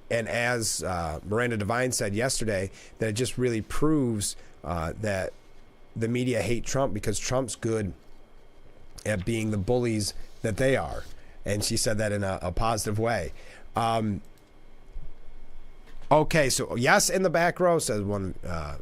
as Miranda Devine said yesterday, that it just really proves that the media hate Trump because Trump's good at being the bullies that they are. And she said that in a positive way. Okay, so yes, in the back row, says one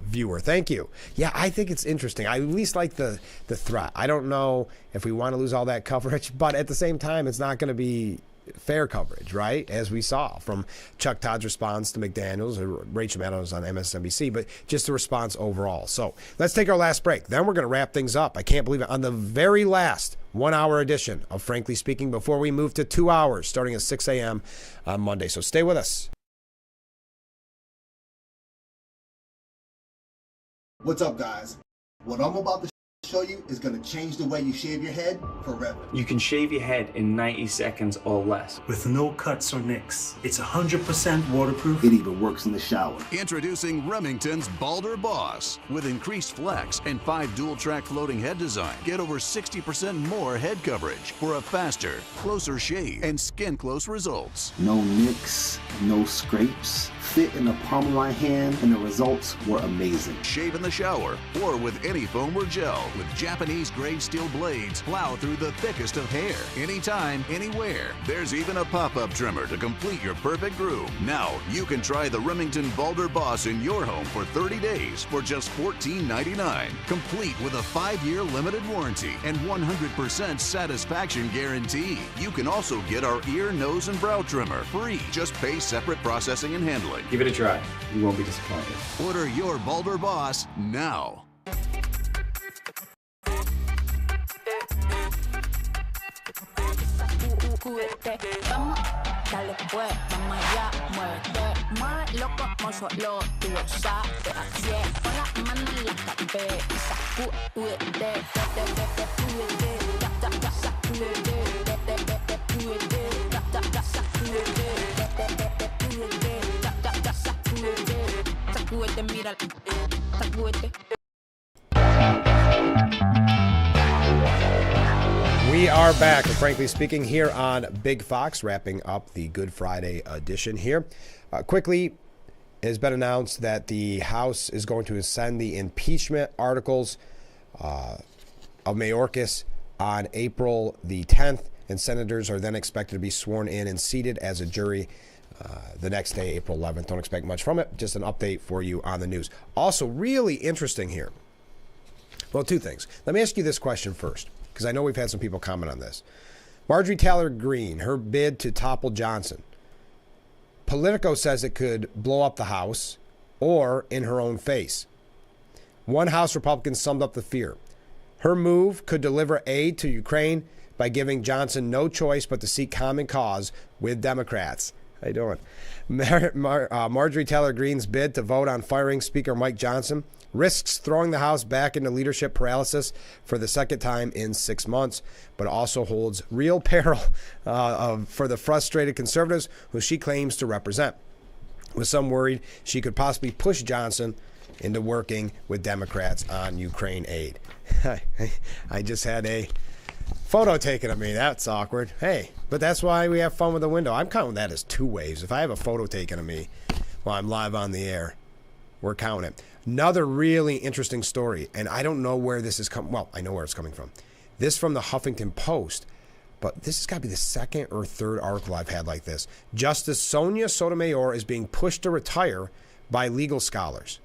viewer. Thank you. Yeah, I think it's interesting. I at least like the threat. I don't know if we want to lose all that coverage, but at the same time, it's not going to be fair coverage, right? As we saw from Chuck Todd's response to McDaniels, or Rachel Maddow on MSNBC, but just the response overall. So let's take our last break. Then we're going to wrap things up. I can't believe it. On the very last 1 hour edition of Frankly Speaking before we move to 2 hours starting at 6 a.m. on Monday. So stay with us. What's up, guys? What I'm about to show you is going to change the way you shave your head forever. You can shave your head in 90 seconds or less. With no cuts or nicks. It's 100% waterproof. It even works in the shower. Introducing Remington's Balder Boss. With increased flex and 5 dual-track floating head design, get over 60% more head coverage for a faster, closer shave and skin-close results. No nicks, no scrapes. Fit in the palm of my hand, and the results were amazing. Shave in the shower or with any foam or gel. with Japanese-grade steel blades plow through the thickest of hair. Anytime, anywhere. There's even a pop-up trimmer to complete your perfect groom. Now, you can try the Remington Balder Boss in your home for 30 days for just $14.99. Complete with a 5-year limited warranty and 100% satisfaction guarantee. You can also get our ear, nose, and brow trimmer free. Just pay separate processing and handling. Give it a try. You won't be disappointed. Order your Balder Boss now. Dale pues, vamos allá, muévete más loco, como solo tú lo sabes. Así es, pon la mano en la cabeza, sacúdete, sacúdete, mira, sacúdete. We are back, frankly speaking, here on Big Fox, wrapping up the Good Friday edition here. Quickly, it has been announced that the House is going to send the impeachment articles of Mayorkas on April the 10th, and senators are then expected to be sworn in and seated as a jury the next day, April 11th. Don't expect much from it. Just an update for you on the news. Also, really interesting here. Well, two things. Let me ask you this question first, because I know we've had some people comment on this. Marjorie Taylor Greene, her bid to topple Johnson. Politico says it could blow up the House or in her own face. One House Republican summed up the fear. Her move could deliver aid to Ukraine by giving Johnson no choice but to seek common cause with Democrats. How you doing? Marjorie Taylor Greene's bid to vote on firing Speaker Mike Johnson risks throwing the House back into leadership paralysis for the second time in 6 months, but also holds real peril for the frustrated conservatives who she claims to represent, with some worried she could possibly push Johnson into working with Democrats on Ukraine aid. I just had a photo taken of me. That's awkward. Hey, but that's why we have fun with the window. I'm counting that as 2 waves. If I have a photo taken of me while I'm live on the air, we're counting it. Another really interesting story, and I don't know where this is coming. Well, I know where it's coming from. This from the Huffington Post, but this has got to be the second or third article I've had like this. Justice Sonia Sotomayor is being pushed to retire by legal scholars.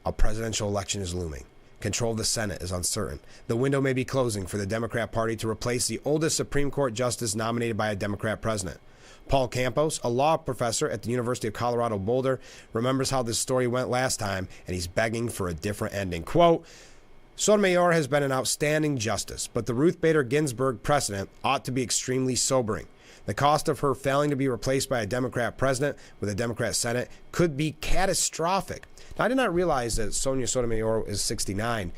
A presidential election is looming. Control of the Senate is uncertain. The window may be closing for the Democrat Party to replace the oldest Supreme Court justice nominated by a Democrat president. Paul Campos, a law professor at the University of Colorado Boulder, remembers how this story went last time, and he's begging for a different ending. Quote, Sotomayor has been an outstanding justice, but the Ruth Bader Ginsburg precedent ought to be extremely sobering. The cost of her failing to be replaced by a Democrat president with a Democrat Senate could be catastrophic. Now, I did not realize that Sonia Sotomayor is 69.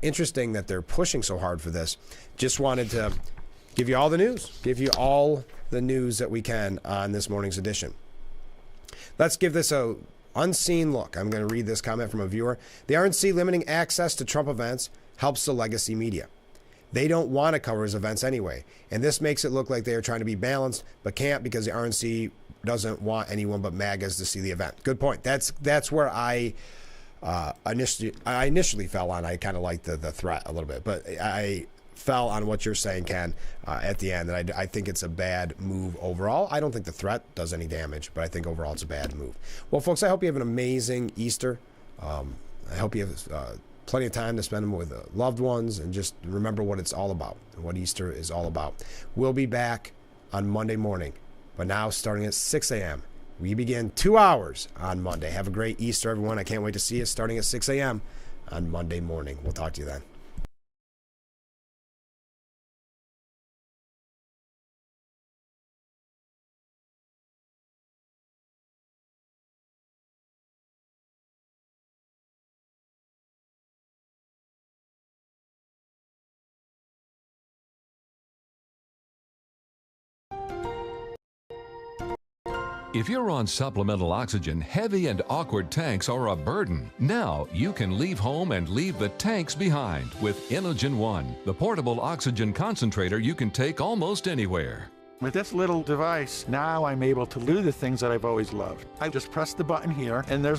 Interesting that they're pushing so hard for this. Just wanted to give you all the news, give you all the news that we can on this morning's edition. Let's give this a unseen look. I'm going to read this comment from a viewer. The RNC limiting access to Trump events helps the legacy media. They don't want to cover his events anyway, and this makes it look like they are trying to be balanced, but can't because the RNC doesn't want anyone but MAGAs to see the event. Good point. That's where I initially fell on. I kind of liked the threat a little bit, but I fell on what you're saying, Ken, at the end. And I think it's a bad move overall. I don't think the threat does any damage, but I think overall it's a bad move. Well, folks, I hope you have an amazing Easter. I hope you have plenty of time to spend them with loved ones and just remember what it's all about and what Easter is all about. We'll be back on Monday morning, but now starting at 6 a.m. We begin 2 hours on Monday. Have a great Easter, everyone. I can't wait to see you starting at 6 a.m. on Monday morning. We'll talk to you then. If you're on supplemental oxygen, heavy and awkward tanks are a burden. Now you can leave home and leave the tanks behind with Inogen One, the portable oxygen concentrator you can take almost anywhere. With this little device, now I'm able to do the things that I've always loved. I just press the button here, and there's